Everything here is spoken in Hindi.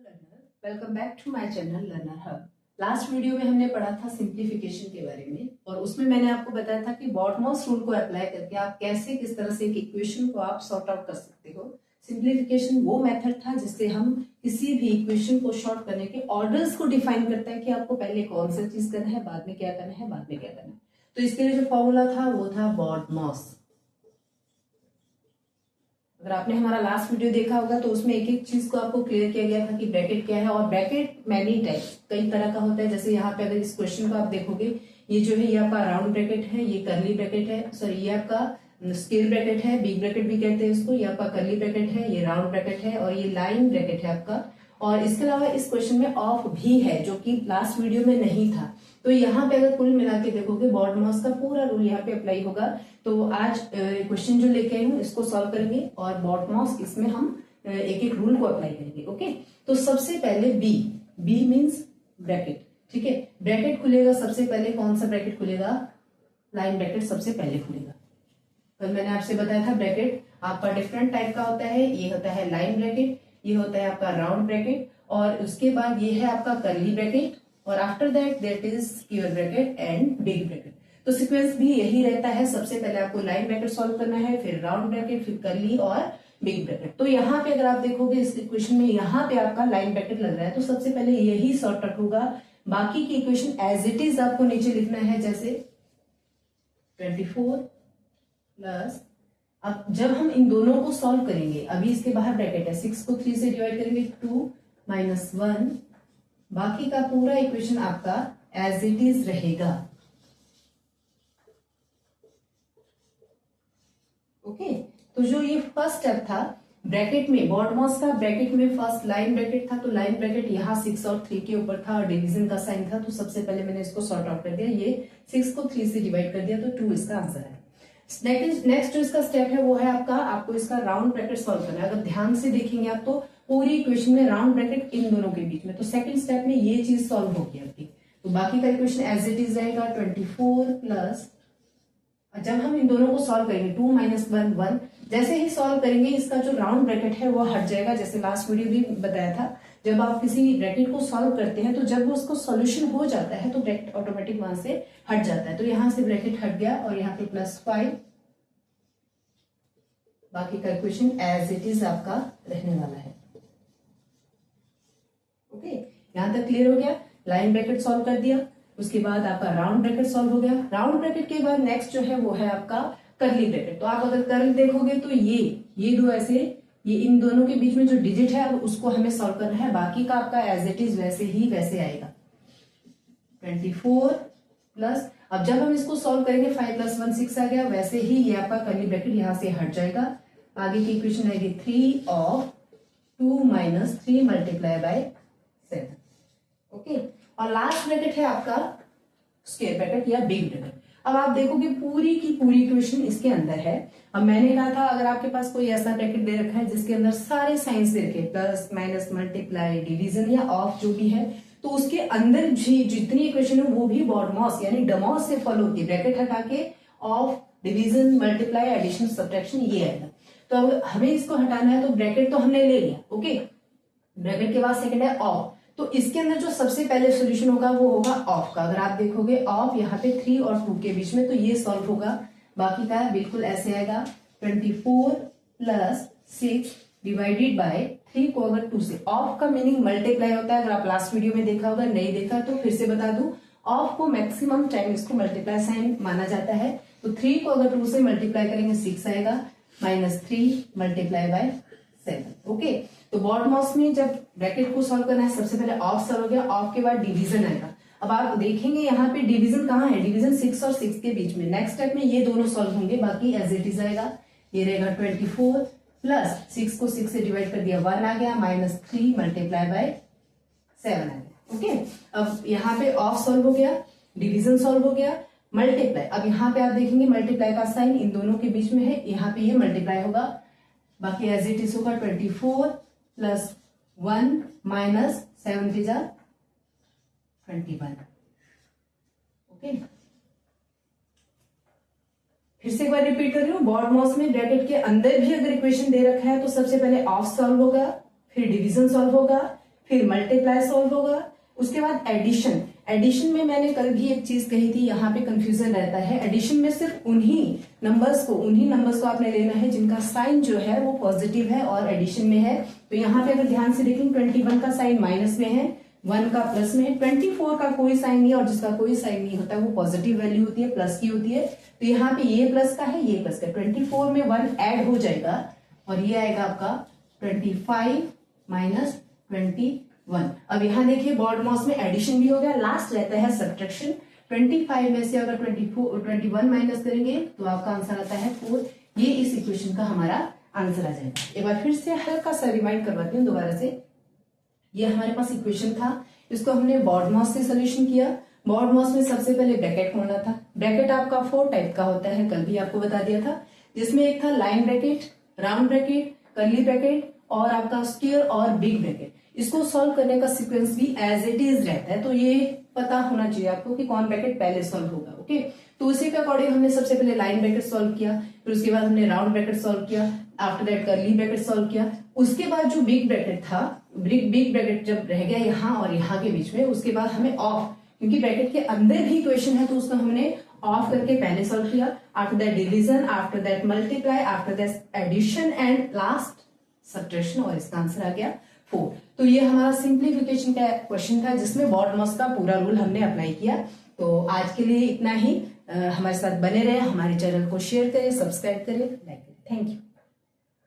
Learner, welcome back to my channel learner hub. Last video में हमने पढ़ा था सिंप्लीफिकेशन के बारे में और उसमें मैंने आपको बताया था कि बॉटमॉस रूल को अप्लाई करके आप कैसे किस तरह से एक इक्वेशन को आप सॉर्ट आउट कर सकते हो। सिंप्लीफिकेशन वो मेथड था जिससे हम किसी भी इक्वेशन को शॉर्ट करने के ऑर्डर्स को डिफाइन करता है कि आपको पहले कौन सा चीज करना है, बाद में क्या करना है, बाद में क्या करना है। तो इसके लिए जो फॉर्मूला था वो था बॉटमॉस। अगर आपने हमारा लास्ट वीडियो देखा होगा तो उसमें एक एक चीज को आपको क्लियर किया गया था कि ब्रैकेट क्या है। और ब्रैकेट मैनी टाइप कई तरह का होता है। जैसे यहाँ पे अगर इस क्वेश्चन को आप देखोगे, ये जो है ये आपका राउंड ब्रैकेट है, ये कर्ली ब्रैकेट है, सॉरी ये आपका स्क्वायर ब्रैकेट है, बिग ब्रैकेट भी कहते हैं इसको, ये आपका कर्ली ब्रैकेट है, ये राउंड ब्रैकेट है और ये लाइन ब्रैकेट है आपका। और इसके अलावा इस क्वेश्चन में ऑफ भी है जो कि लास्ट वीडियो में नहीं था। तो यहाँ पे अगर कुल मिला के देखोगे बॉटमॉस का पूरा रूल यहाँ पे अप्लाई होगा। तो आज क्वेश्चन जो लेके आई हूँ इसको सॉल्व करेंगे और बॉटमॉस इसमें हम एक एक रूल को अप्लाई करेंगे। ओके, तो सबसे पहले बी मीन्स ब्रैकेट। ठीक है, ब्रैकेट खुलेगा सबसे पहले। कौन सा ब्रैकेट खुलेगा? लाइन ब्रैकेट सबसे पहले खुलेगा। कल मैंने आपसे बताया था ब्रैकेट आपका डिफरेंट टाइप का होता है। ये होता है लाइन ब्रैकेट, ये होता है आपका राउंड ब्रैकेट और उसके बाद ये है आपका कर्ली ब्रैकेट और after that is square bracket and big bracket. तो सीक्वेंस भी यही रहता है। सबसे पहले आपको लाइन ब्रैकेट सॉल्व करना है, फिर राउंड ब्रैकेट, फिर कर्ली और बिग ब्रैकेट। तो यहाँ पे अगर आप देखोगे इस इक्वेशन में यहाँ पे आपका लाइन ब्रैकेट लग रहा है तो सबसे पहले यही सॉर्ट आउट होगा। बाकी की इक्वेशन एज इट इज आपको नीचे लिखना है, जैसे 24 प्लस। अब जब हम इन दोनों को सॉल्व करेंगे, अभी इसके बाहर ब्रैकेट है, 6 को 3 से डिवाइड करेंगे 2 माइनस 1, बाकी का पूरा इक्वेशन आपका एज इट इज रहेगा। ओके, तो जो ये फर्स्ट स्टेप था ब्रैकेट में, बॉटमॉस का ब्रैकेट में फर्स्ट लाइन ब्रैकेट था तो लाइन ब्रैकेट यहाँ 6 और 3 के ऊपर था और डिवीजन का साइन था। तो सबसे पहले मैंने इसको सॉर्ट आउट कर दिया, ये 6 को 3 से डिवाइड कर दिया तो 2 इसका आंसर है। नेक्स्ट जो इसका स्टेप है वो है आपको इसका राउंड ब्रैकेट सॉल्व करना है। अगर ध्यान से देखेंगे आप तो पूरी इक्वेशन में राउंड ब्रैकेट इन दोनों के बीच में। तो सेकंड स्टेप में ये चीज सॉल्व होगी आपकी। तो बाकी का इक्वेशन एज इट इज रहेगा 24 प्लस। जब हम इन दोनों को सॉल्व करेंगे 2 माइनस 1 1, जैसे ही सॉल्व करेंगे इसका जो राउंड ब्रैकेट है वो हट जाएगा। जैसे लास्ट वीडियो भी बताया था, जब आप किसी ब्रैकेट को सॉल्व करते हैं तो जब वो उसको सॉल्यूशन हो जाता है तो ब्रैकेट ऑटोमेटिक वहां से हट जाता है। तो यहां से ब्रैकेट हट गया और यहाँ पे +5, बाकी का इक्वेशन एज इट इज आपका रहने वाला है। ओके, यहां तक क्लियर हो गया। लाइन ब्रैकेट सॉल्व कर दिया, उसके बाद आपका राउंड ब्रैकेट सॉल्व हो गया। राउंड ब्रैकेट के बाद नेक्स्ट जो है वो है आपका कर्ली ब्रैकेट। तो आप अगर कर्ली देखोगे तो ये दो ऐसे, ये इन दोनों के बीच में जो डिजिट है अब उसको हमें सॉल्व करना है। बाकी का आपका एज इट इज वैसे आएगा 24 प्लस। अब जब हम इसको सॉल्व करेंगे 5 + 1 6 आ गया, वैसे ही ये आपका कर्ली ब्रैकेट यहां से हट जाएगा। आगे की इक्वेशन आएगी 3 of 2 minus 3 multiply by 7। Okay, और लास्ट ब्रैकेट है आपका स्क्वायर ब्रैकेट या बिग ब्रैकेट। अब आप देखोगे पूरी की पूरी इक्वेशन इसके अंदर है। अब मैंने कहा था अगर आपके पास कोई ऐसा ब्रैकेट दे रखा है जिसके अंदर सारे साइंस दे रखे, प्लस माइनस मल्टीप्लाई डिवीजन या ऑफ जो भी है, तो उसके अंदर भी जितनी इक्वेशन है वो भी बॉटमॉस यानी डमॉस से फॉलो होती है। ब्रैकेट हटा के of, division, multiply, addition, subtraction ये आएगा। तो अब हमें इसको हटाना है तो ब्रैकेट तो हमने ले लिया। ओके, ब्रैकेट के बाद सेकंड है ऑफ। तो इसके अंदर जो सबसे पहले सॉल्यूशन होगा वो होगा ऑफ का। अगर आप देखोगे ऑफ यहाँ पे 3 और 2 के बीच में, तो ये सॉल्व होगा। बाकी का बिल्कुल ऐसे आएगा 24 प्लस 6 डिवाइडेड बाय 3 को अगर 2 से, ऑफ का मीनिंग मल्टीप्लाई होता है। अगर आप लास्ट वीडियो में देखा होगा, नहीं देखा तो फिर से बता दूं, ऑफ को मैक्सिमम टाइम इसको मल्टीप्लाई साइन माना जाता है। तो 3 को अगर 2 से मल्टीप्लाई करेंगे 6 आएगा, -3 मल्टीप्लाई बाय 7। ओके, तो बॉटमॉस में जब ब्रैकेट को सॉल्व करना है सबसे पहले ऑफ सॉल्व हो गया, ऑफ के बाद डिवीजन आएगा। अब आप देखेंगे यहाँ पे डिवीजन कहाँ है, डिवीजन 6 और 6 के बीच में। नेक्स्ट स्टेप में ये दोनों सॉल्व होंगे, बाकी एज इट इज आएगा। ये रहेगा 24 प्लस 6 को 6 से डिवाइड कर दिया 1 आ गया, -3 मल्टीप्लाई बाय 7 आ गया। ओके, अब यहाँ पे ऑफ सॉल्व हो गया, डिवीजन सॉल्व हो गया, मल्टीप्लाई। अब यहाँ पे आप देखेंगे मल्टीप्लाई का साइन इन दोनों के बीच में है, यहाँ पे ये मल्टीप्लाई होगा, बाकी एज इट इज होगा 24 प्लस 1 माइनस 7 3 जा 21। ओके, फिर से एक बार रिपीट कर रही हूँ। बॉटमॉस में ब्रैकेट के अंदर भी अगर इक्वेशन दे रखा है तो सबसे पहले ऑफ सॉल्व होगा, फिर डिवीजन सॉल्व होगा, फिर मल्टीप्लाई सॉल्व होगा, उसके बाद एडिशन। एडिशन में मैंने कल भी एक चीज कही थी, यहाँ पे कंफ्यूजन रहता है। एडिशन में सिर्फ उन्हीं नंबर्स को आपने लेना है जिनका साइन जो है वो पॉजिटिव है और एडिशन में है। तो यहाँ पे अगर ध्यान से देखें 21 का साइन माइनस में है, 1 का प्लस में है, 24 का कोई साइन नहीं है और जिसका कोई साइन नहीं होता वो पॉजिटिव वैल्यू होती है, प्लस की होती है। तो यहाँ पे ये प्लस का है, ये प्लस का, 24 में 1 ऐड हो जाएगा और ये आएगा आपका 25 माइनस 21। अब यहाँ देखिए बॉड मॉस में एडिशन भी हो गया, लास्ट रहता है सब्ट्रैक्शन। 25 में से अगर 21 माइनस करेंगे तो आपका आंसर आता है 4। ये इस इक्वेशन का हमारा आंसर आ जाएगा। एक बार फिर से हल्का सा रिमाइंड करवाती हूँ दोबारा से। ये हमारे पास इक्वेशन था, इसको हमने बॉड मॉस से सोल्यूशन किया। बॉड मॉस में सबसे पहले ब्रैकेट खोलना था। ब्रैकेट आपका 4 टाइप का होता है, कल भी आपको बता दिया था, जिसमें एक था line bracket, round bracket, curly bracket और आपका स्क्वायर और बिग ब्रैकेट। इसको सॉल्व करने का सीक्वेंस भी एज इट इज रहता है, तो ये पता होना चाहिए आपको कि कौन ब्रैकेट पहले सॉल्व होगा। ओके, तो उसी के अकॉर्डिंग हमने सबसे पहले लाइन ब्रैकेट सॉल्व किया, फिर उसके बाद हमने राउंड ब्रैकेट सॉल्व किया, after that curly bracket solve किया। उसके बाद जो बिग ब्रैकेट था, बिग ब्रैकेट जब रह गया यहाँ और यहाँ के बीच में, उसके बाद हमें ऑफ, क्योंकि ब्रैकेट के अंदर भी इक्वेशन है तो उसको हमने ऑफ करके पहले सॉल्व किया। After that division, after that multiply, after that addition and last subtraction, और इसका आंसर आ गया 4। तो ये हमारा सिंप्लीफिकेशन का क्वेश्चन था जिसमें बॉड मॉस का पूरा रूल हमने अप्लाई किया। तो आज के लिए इतना ही। हमारे साथ बने रहे, हमारे चैनल को शेयर करें, सब्सक्राइब करें, लाइक करें। Thank you.